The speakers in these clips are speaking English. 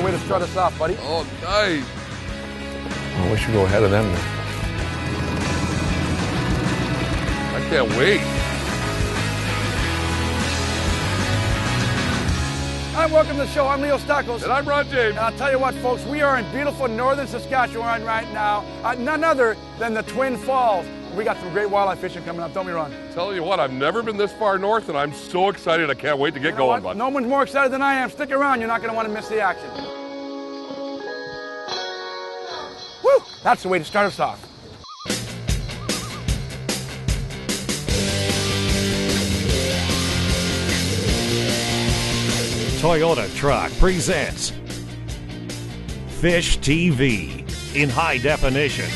way to start us off, buddy. Oh, nice. Oh, we should go ahead of them then. I can't wait. Hi, welcome to the show. I'm Leo Stackles. And I'm Ron James. And I'll tell you what, folks, we are in beautiful northern Saskatchewan right now. None other than the Twin Falls. We got some great walleye fishing coming up, don't we, Ron? Tell you what, I've never been this far north, and I'm so excited. I can't wait to get going, bud. No one's more excited than I am. Stick around. You're not going to want to miss the action. Woo! That's the way to start us off. Toyota Truck presents Fish TV in high definition.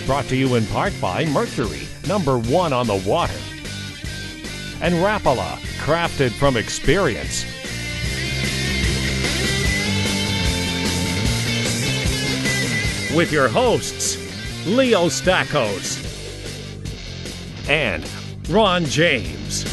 Brought to you in part by Mercury, #1 on the water, and Rapala, crafted from experience. With your hosts, Leo Stackos and Ron James.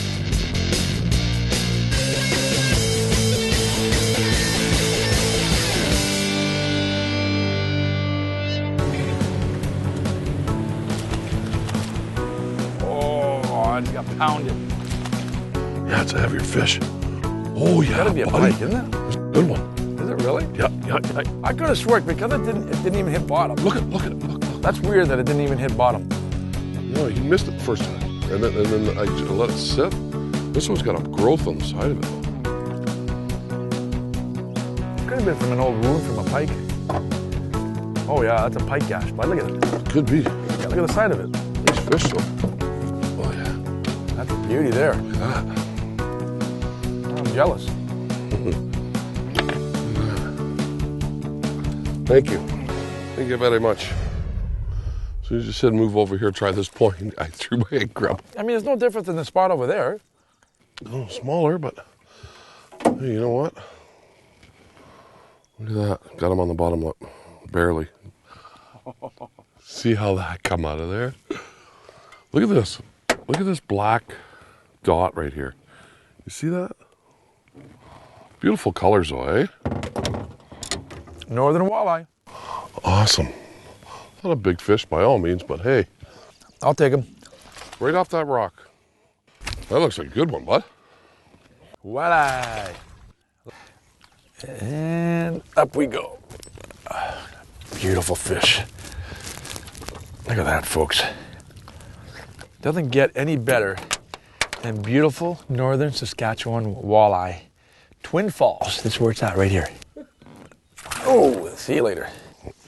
Oh, it got pounded. Yeah, it's a heavier fish. Oh, yeah, It's gotta be a buddy. pike, isn't it? It's a good one. Is it really? Yeah. I could have sworn because it didn't even hit bottom. Look at it. Look. That's weird that it didn't even hit bottom. No, you missed it the first time. And then I just let it sit. This one's got a growth on the side of it, though. Could have been from an old wound from a pike. Oh yeah, that's a pike gash. But look at it. Could be. Yeah, look at the side of it. Nice fish, though. Oh, yeah. That's a beauty there. Look at that. I'm jealous. Thank you. Thank you very much. So you just said move over here, try this point. I threw my egg grub. I mean, it's no different than the spot over there. Oh, smaller, but hey, you know what? Look at that. Got him on the bottom lip. Barely. See how that come out of there? Look at this. Look at this black dot right here. You see that? Beautiful colors, though, eh? Northern walleye. Awesome. Not a big fish by all means, but hey. I'll take them. Right off that rock. That looks like a good one, bud. Walleye. And up we go. Beautiful fish. Look at that, folks. Doesn't get any better than beautiful northern Saskatchewan walleye. Twin Falls. That's where it's at, right here. Oh, see you later.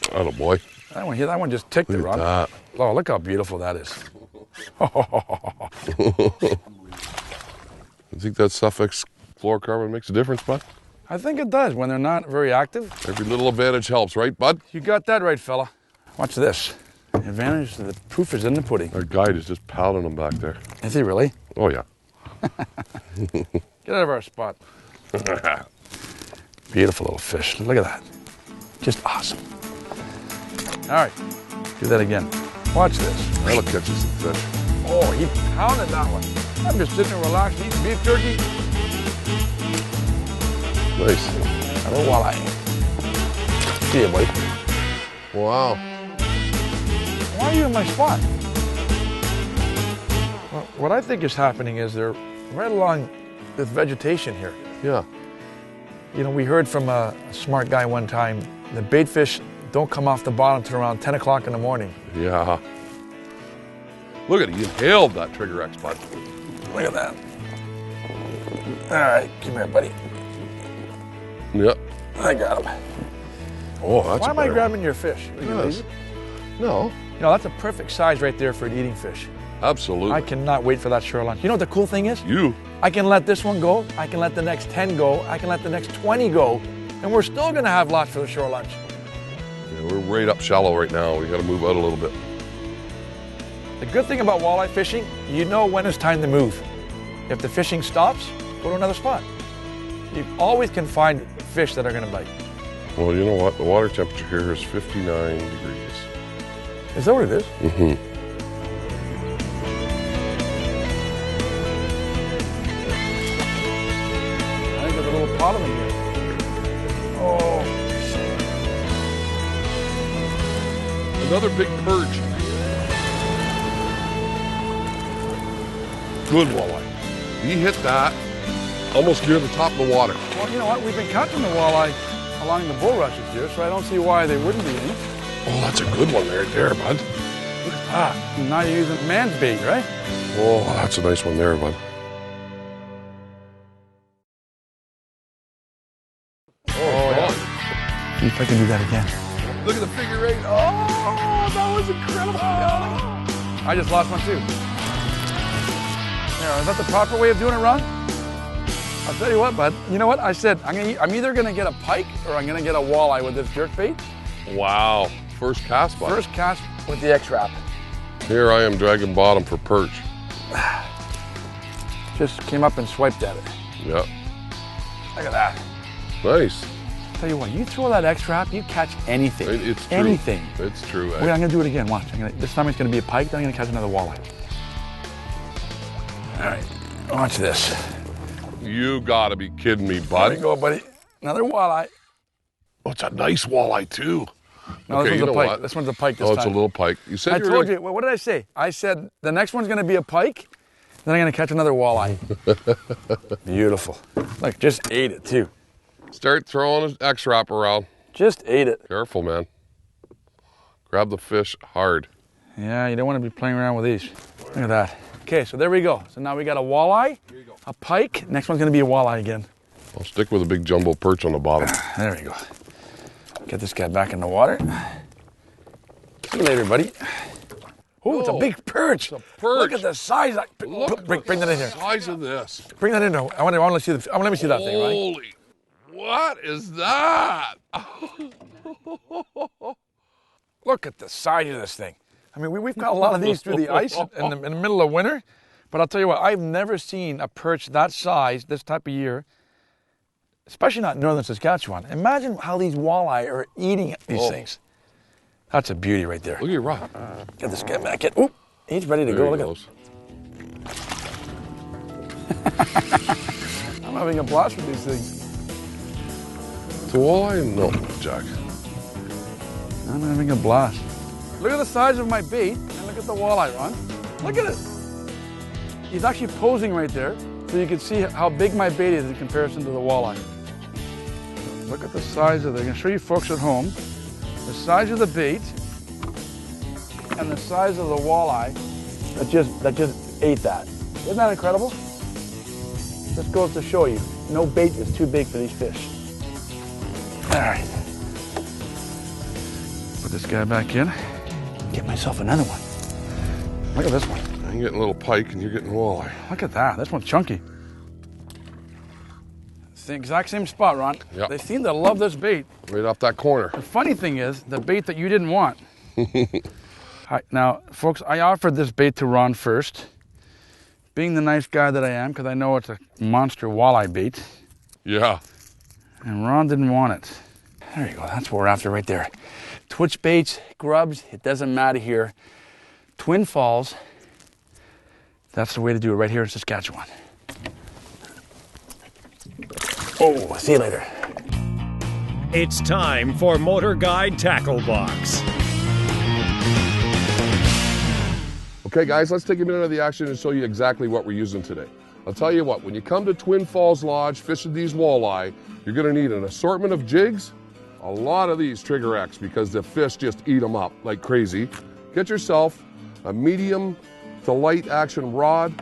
Attaboy. That one here, that one just ticked it, Look Ron. at that. Oh, look how beautiful that is. You think that suffix fluorocarbon makes a difference, bud? I think it does when they're not very active. Every little advantage helps, right, bud? You got that right, fella. Watch this. The advantage, the proof is in the pudding. Our guide is just pounding them back there. Is he really? Oh, yeah. Get out of our spot. Beautiful little fish. Look at that. Just awesome. All right, do that again. Watch this. That'll catch us some fish. Oh, he pounded that one. I'm just sitting there relaxed, eating beef jerky. Nice. A little walleye. See ya, buddy. Wow. Why are you in my spot? Well, what I think is happening is they're right along this vegetation here. Yeah. You know, we heard from a smart guy one time, the bait fish don't come off the bottom till around 10 o'clock in the morning. Yeah. Look at it. You inhaled that Trigger X, bud. Look at that. All right, come here, buddy. Yep. I got him. Oh, that's Why a am I better grabbing your fish? Are you Yes. lazy? No. You know, that's a perfect size right there for an eating fish. Absolutely. I cannot wait for that shore lunch. You know what the cool thing is? You. I can let this one go, I can let the next 10 go, I can let the next 20 go, and we're still gonna have lots for the shore lunch. Yeah, we're right up shallow right now. We got to move out a little bit. The good thing about walleye fishing, you know when it's time to move. If the fishing stops, go to another spot. You always can find fish that are gonna bite. Well, you know what? The water temperature here is 59 degrees. Is that what it is? Mm-hmm. another big perch. Good walleye. He hit that almost near the top of the water. Well, you know what? We've been catching the walleye along the bulrushes here, so I don't see why they wouldn't be in it. Oh, that's a good one right there, bud. Look at that. And now you're using man's bait, right? Oh, that's a nice one there, bud. Oh, yeah. See if I can do that again. Look at the figure eight. Oh, that was incredible. I just lost one too. There, is that the proper way of doing it, Ron? I'll tell you what, bud. You know what? I said I'm either gonna get a pike or I'm gonna get a walleye with this jerk bait. Wow. First cast, bud. First cast with the X-Wrap. Here I am dragging bottom for perch. Just came up and swiped at it. Yep. Look at that. Nice. Tell you what, you throw that X-Wrap, you catch anything. It's true. Anything. It's true. Wait, I'm gonna do it again. Watch. This time it's gonna be a pike. Then I'm gonna catch another walleye. All right. Watch this. You gotta be kidding me, There bud. we go, buddy. Another walleye. Oh, it's a nice walleye too. No, Okay, this you one's a know pike. what? This one's a pike this Oh, time. it's a little pike. You said I you were told gonna- you. What did I say? I said the next one's going to be a pike. Then I'm going to catch another walleye. Beautiful. Look, just ate it too. Start throwing an X-Wrap around. Just ate it. Careful, man. Grab the fish hard. Yeah, you don't want to be playing around with these. Look at that. Okay, so there we go. So now we got a walleye, a pike. Next one's going to be a walleye again. I'll stick with a big jumbo perch on the bottom. There we go. Get this guy back in the water. See you later, buddy. Oh, it's a Whoa, big perch. it's a perch. Look at the size. Bring that in here. Size of this. Bring that in here. I want to see the. Let me see that thing, right? Holy, what is that? Look at the size of this thing. I mean, we've got a lot of these through the ice in the middle of winter, but I'll tell you what, I've never seen a perch that size this type of year, especially not in northern Saskatchewan. Imagine how these walleye are eating these things. That's a beauty right there. Look at your rock. Get this guy back in. Oop, he's ready to There go. he Look goes. at I'm having a blast with these things. It's a walleye? No, Jack. I'm having a blast. Look at the size of my bait and look at the walleye, Ron. Look at it. He's actually posing right there so you can see how big my bait is in comparison to the walleye. Look at the size of it. I'm going to show you folks at home. The size of the bait and the size of the walleye that just ate that. Isn't that incredible? Just goes to show you, no bait is too big for these fish. All right. Put this guy back in. Get myself another one. Look at this one. I'm getting a little pike and you're getting walleye. Look at that. This one's chunky. It's the exact same spot, Ron. Yep. They seem to love this bait. Right off that corner. The funny thing is, the bait that you didn't want. Now, folks, I offered this bait to Ron first, being the nice guy that I am, because I know it's a monster walleye bait, Yeah. and Ron didn't want it. There you go. That's what we're after right there. Twitch baits, grubs, it doesn't matter here. Twin Falls, that's the way to do it right here in Saskatchewan. Oh, see you later. It's time for Motor Guide Tackle Box. Okay, guys, let's take a minute of the action and show you exactly what we're using today. I'll tell you what, when you come to Twin Falls Lodge fishing these walleye, you're going to need an assortment of jigs, a lot of these Trigger X because the fish just eat them up like crazy. Get yourself a medium to light action rod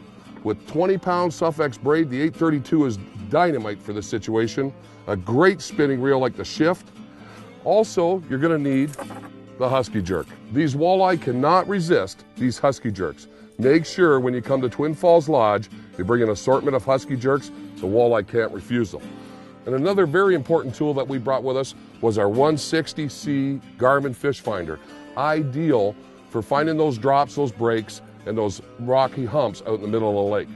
with 20-pound Suffix braid. The 832 is dynamite for this situation. A great spinning reel like the Shift. Also, you're going to need the Husky Jerk. These walleye cannot resist these Husky Jerks. Make sure when you come to Twin Falls Lodge, you bring an assortment of Husky Jerks. The walleye can't refuse them. And another very important tool that we brought with us was our 160C Garmin Fish Finder. Ideal for finding those drops, those breaks, and those rocky humps out in the middle of the lake.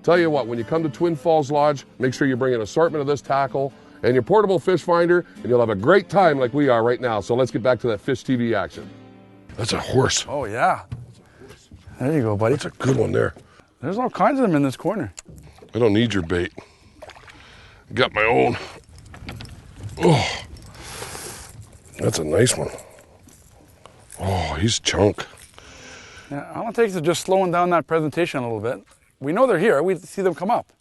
Tell you what, when you come to Twin Falls Lodge, make sure you bring an assortment of this tackle and your portable fish finder, and you'll have a great time like we are right now. So let's get back to that Fish TV action. That's a horse. Oh, yeah. There you go, buddy. That's a good one there. There's all kinds of them in this corner. I don't need your bait. I got my own. Oh, that's a nice one. Oh, he's chunk. Yeah, all it takes is just slowing down that presentation a little bit. We know they're here. We see them come up.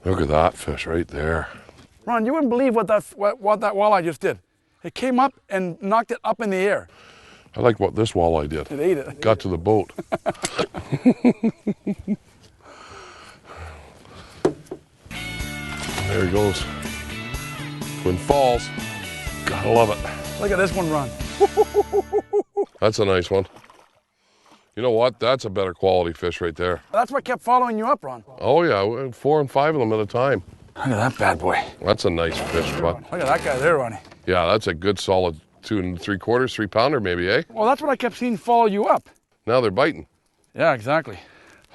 Look at that fish right there. Ron, you wouldn't believe what that walleye just did. It came up and knocked it up in the air. I like what this walleye did. It ate it. Got to the boat. There he goes. Twin Falls. Gotta love it. Look at this one, Ron. That's a nice one. You know what? That's a better quality fish right there. That's what kept following you up, Ron. Oh yeah, 4 and 5 of them at a time. Look at that bad boy. That's a nice fish, but Look at that guy there, Ronnie. yeah, that's a good solid 2 3/4, 3 pounder maybe, eh? Well, that's what I kept seeing follow you up. Now they're biting. Yeah, exactly.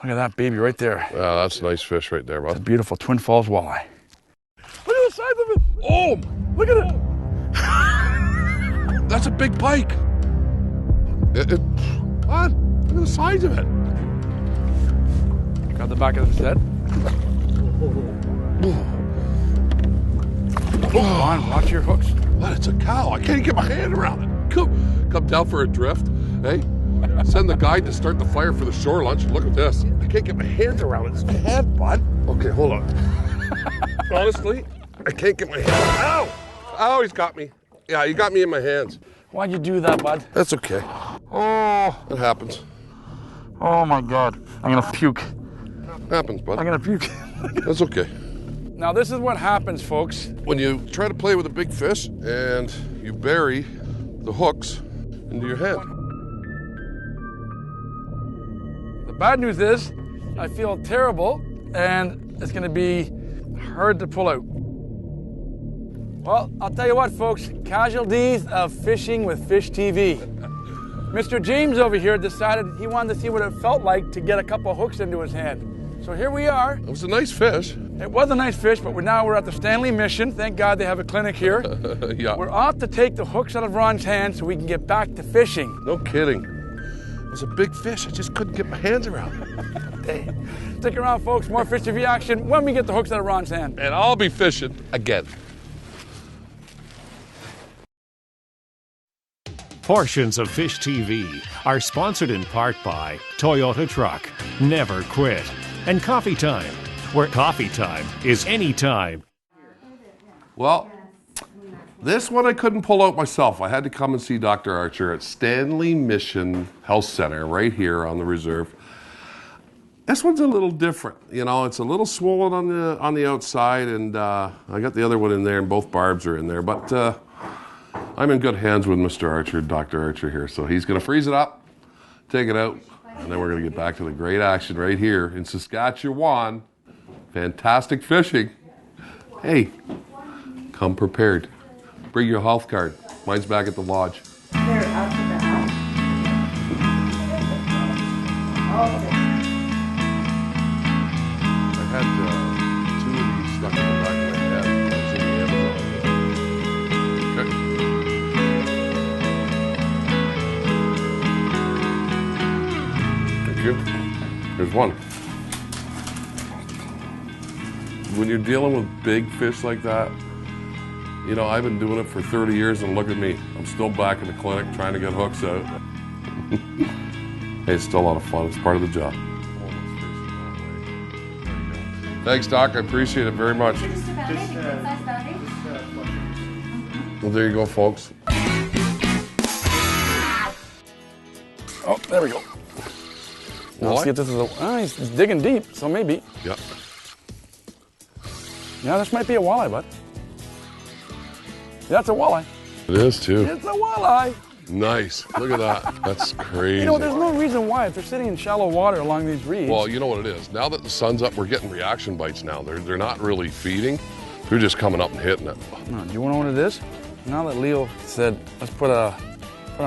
Look at that baby right there. Yeah, that's a nice fish right there, It's a bud. beautiful Twin Falls walleye. Look at the size of it. Oh, look at it. That's a big pike. What? Look at the size of it. Got the back of his head. Come on, watch your hooks. What? It's a cow. I can't get my hand around it. Come down for a drift, hey? Send the guide to start the fire for the shore lunch. Look at this. I can't get my hands around it. It's head, bud. Okay, hold on. Honestly, I can't get my hand. Ow! Ow, he's got me. Yeah, he got me in my hands. Why'd you do that, bud? That's okay. Oh, It happens. oh my God. I'm gonna puke. Happens, I'm bud. gonna puke. That's okay. Now this is what happens, folks. When you try to play with a big fish and you bury the hooks into your hand. The bad news is I feel terrible and it's gonna be hard to pull out. Well, I'll tell you what, folks, casualties of fishing with Fish TV. Mr. James over here decided he wanted to see what it felt like to get a couple hooks into his hand. So here we are. It was a nice fish. It was a nice fish, but we're at the Stanley Mission. Thank God they have a clinic here. Yeah. We're off to take the hooks out of Ron's hands so we can get back to fishing. No kidding. It was a big fish. I just couldn't get my hands around it. Stick around, folks. More Fish TV action when we get the hooks out of Ron's hand. And I'll be fishing again. Portions of Fish TV are sponsored in part by Toyota Truck, Never Quit, and Coffee Time, where coffee time is anytime. Well, this one I couldn't pull out myself. I had to come and see Dr. Archer at Stanley Mission Health Center right here on the reserve. This one's a little different. You know, it's a little swollen on the outside, and I got the other one in there, and both barbs are in there. But I'm in good hands with Mr. Archer, Dr. Archer here. So he's going to freeze it up, take it out, and then we're going to get back to the great action right here in Saskatchewan. Fantastic fishing. Hey, come prepared. Bring your health card. Mine's back at the lodge. I had 2 of these stuck in the back of my head. I was in the Amazon. Okay. Thank you. Here's one. When you're dealing with big fish like that, you know, I've been doing it for 30 years and look at me. I'm still back in the clinic trying to get hooks out. Hey, it's still a lot of fun. It's part of the job. Thanks, Doc. I appreciate it very much. Well, there you go, folks. Oh, there we go. Now, Walleye? see if this is he's digging deep, so maybe. Yeah. Yeah, this might be a walleye, bud. Yeah, it's a walleye. It is, too. It's a walleye. Nice. Look at that. That's crazy. You know, there's no reason why if they're sitting in shallow water along these reeds. Well, you know what it is. Now that the sun's up, we're getting reaction bites now. They're not really feeding. They're just coming up and hitting it. No, do you want to know what it is? Now that Leo said, let's put on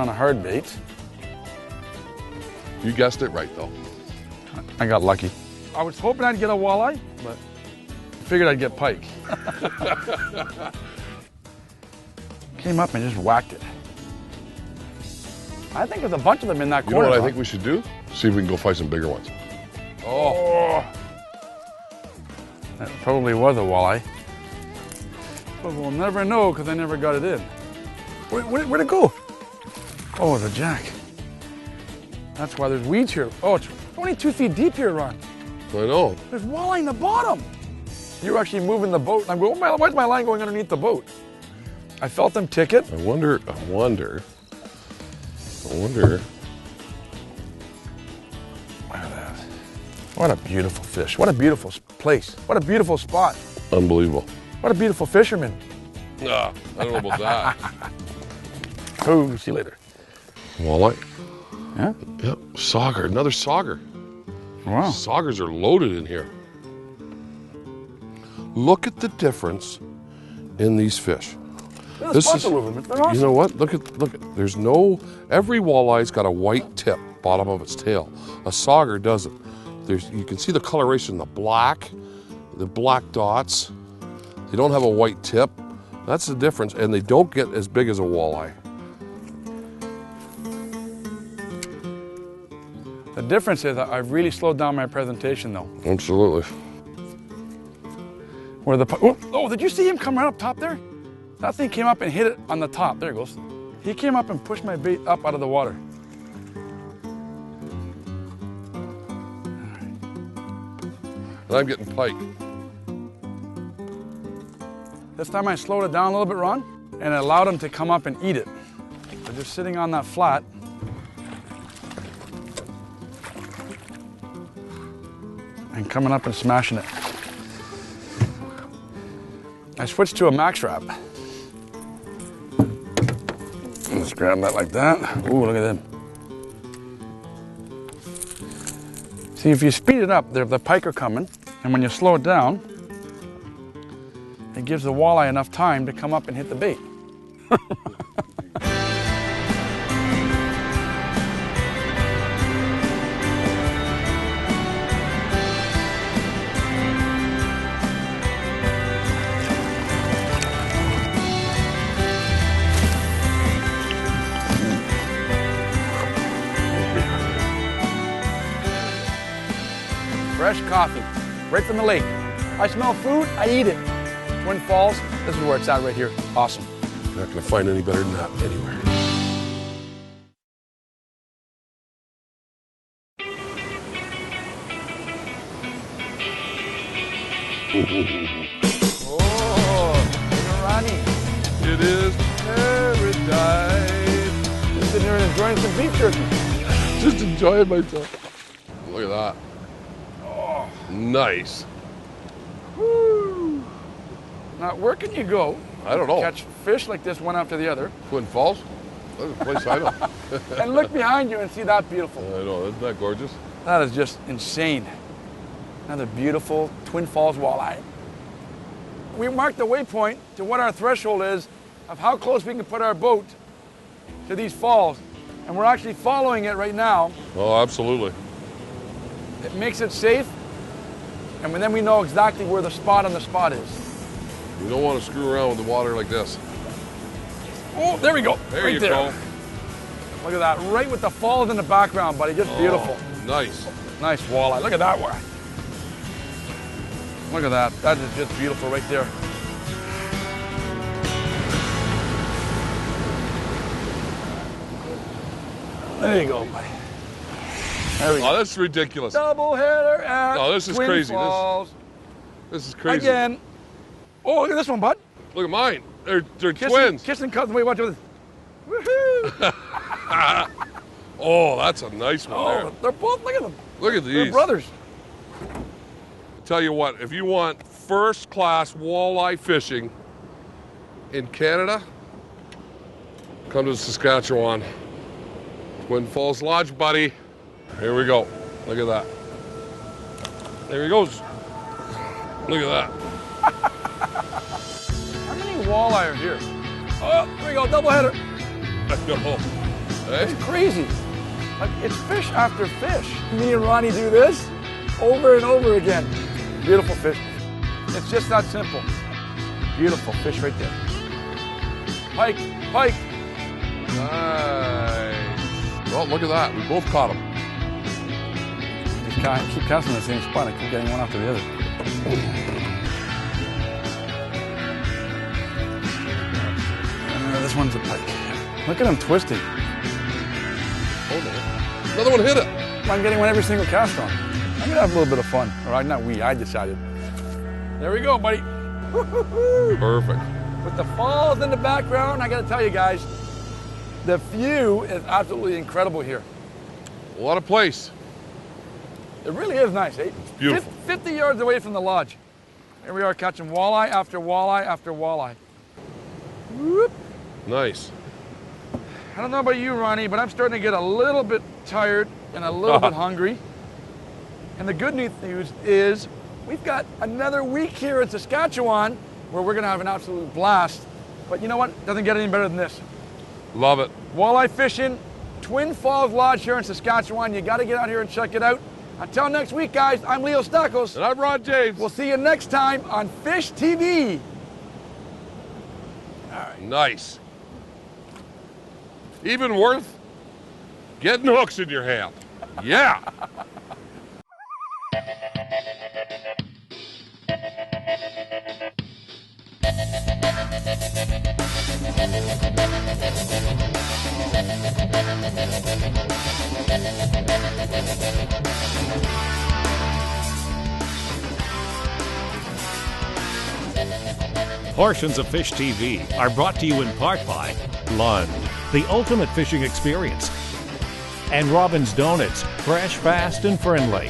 a hard bait. You guessed it right, though. I got lucky. I was hoping I'd get a walleye, but I figured I'd get pike. Came up and just whacked it. I think there's a bunch of them in that You know corner. what I think we should do? See if we can go find some bigger ones. Oh. That probably was a walleye. But we'll never know because I never got it in. Where'd it go? Oh, the jack. That's why there's weeds here. Oh, it's 22 feet deep here, Ron. I know. There's walleye in the bottom. You're actually moving the boat. I'm going, why's my line going underneath the boat? I felt them ticket. I wonder. Look at that. What a beautiful fish. What a beautiful place. What a beautiful spot. Unbelievable. What a beautiful fisherman. I don't know about that. Oh, see you later. Walleye. Yeah? Yep. Sauger. Another sauger. Wow. Saugers are loaded in here. Look at the difference in these fish. They're awesome. You know what? Look at. There's no. Every walleye's got a white tip, bottom of its tail. A sauger doesn't. You can see the coloration, the black dots. They don't have a white tip. That's the difference, and they don't get as big as a walleye. The difference is I've really slowed down my presentation, though. Absolutely. Where did you see him come right up top there? That thing came up and hit it on the top. There it goes. He came up and pushed my bait up out of the water. And I'm getting pike. This time I slowed it down a little bit, Ron, and it allowed him to come up and eat it. They're just sitting on that flat. And coming up and smashing it. I switched to a max wrap. Let's grab that like that. Ooh, look at them. See, if you speed it up, the pike are coming, and when you slow it down, it gives the walleye enough time to come up and hit the bait. Fresh coffee, right from the lake. I smell food, I eat it. Twin Falls, this is where it's at right here. Awesome. You're not going to find any better than that anywhere. Oh, Ronnie. It is paradise. Just sitting here and enjoying some beef jerky. Just enjoying myself. Look at that. Oh, nice. Woo. Now, where can you go? I don't know. Catch fish like this one after the other. Twin Falls? That's a place I know. And look behind you and see that beautiful. I know, isn't that gorgeous? That is just insane. Another beautiful Twin Falls walleye. We marked the waypoint to what our threshold is of how close we can put our boat to these falls. And we're actually following it right now. Oh, absolutely. It makes it safe. And then we know exactly where the spot on the spot is. You don't want to screw around with the water like this. Oh, there we go. There right you there. go. Look at that. Right with the falls in the background, buddy. Just beautiful. Nice. Nice walleye. Look at that one. Look at that. That is just beautiful right there. There you go, buddy. There we go. Oh, that's ridiculous. Double header at Oh, this is Twin crazy. Falls. This is crazy. Again. Oh, look at this one, bud. Look at mine. They're twins. Kissing cousins. Wait, watch this. Woohoo! Oh, that's a nice one there. Oh, they're both, look at them. Look at these. They're brothers. Tell you what, if you want first-class walleye fishing in Canada, come to Saskatchewan. Twin Falls Lodge, buddy. Here we go. Look at that. There he goes. Look at that. How many walleye are here? Oh, here we go, double header. I know. Hey? It's crazy. Like, it's fish after fish. Me and Ronnie do this over and over again. Beautiful fish. It's just that simple. Beautiful fish right there. Pike, pike. Nice. Well, look at that. We both caught him. Just keep casting the same spot. I keep getting one after the other. This one's a pike. Look at him twisting. Another one hit it. I'm getting one every single cast on. I'm gonna have a little bit of fun. All right, not we, I decided. There we go, buddy. Woo-hoo-hoo. Perfect. With the falls in the background, I gotta tell you guys, the view is absolutely incredible here. What a place. It really is nice, eh? It's beautiful. 50 yards away from the lodge. Here we are catching walleye after walleye after walleye. Whoop. Nice. I don't know about you, Ronnie, but I'm starting to get a little bit tired and a little bit hungry. And the good news is we've got another week here in Saskatchewan where we're gonna have an absolute blast. But you know what? Doesn't get any better than this. Love it. Walleye fishing, Twin Falls Lodge here in Saskatchewan. You gotta get out here and check it out. Until next week, guys, I'm Leo Stakos. And I'm Ron James. We'll see you next time on Fish TV. All right. Nice. Even worth getting hooks in your hand. Yeah. Portions of Fish TV are brought to you in part by Lund, the ultimate fishing experience, and Robin's Donuts, fresh, fast, and friendly.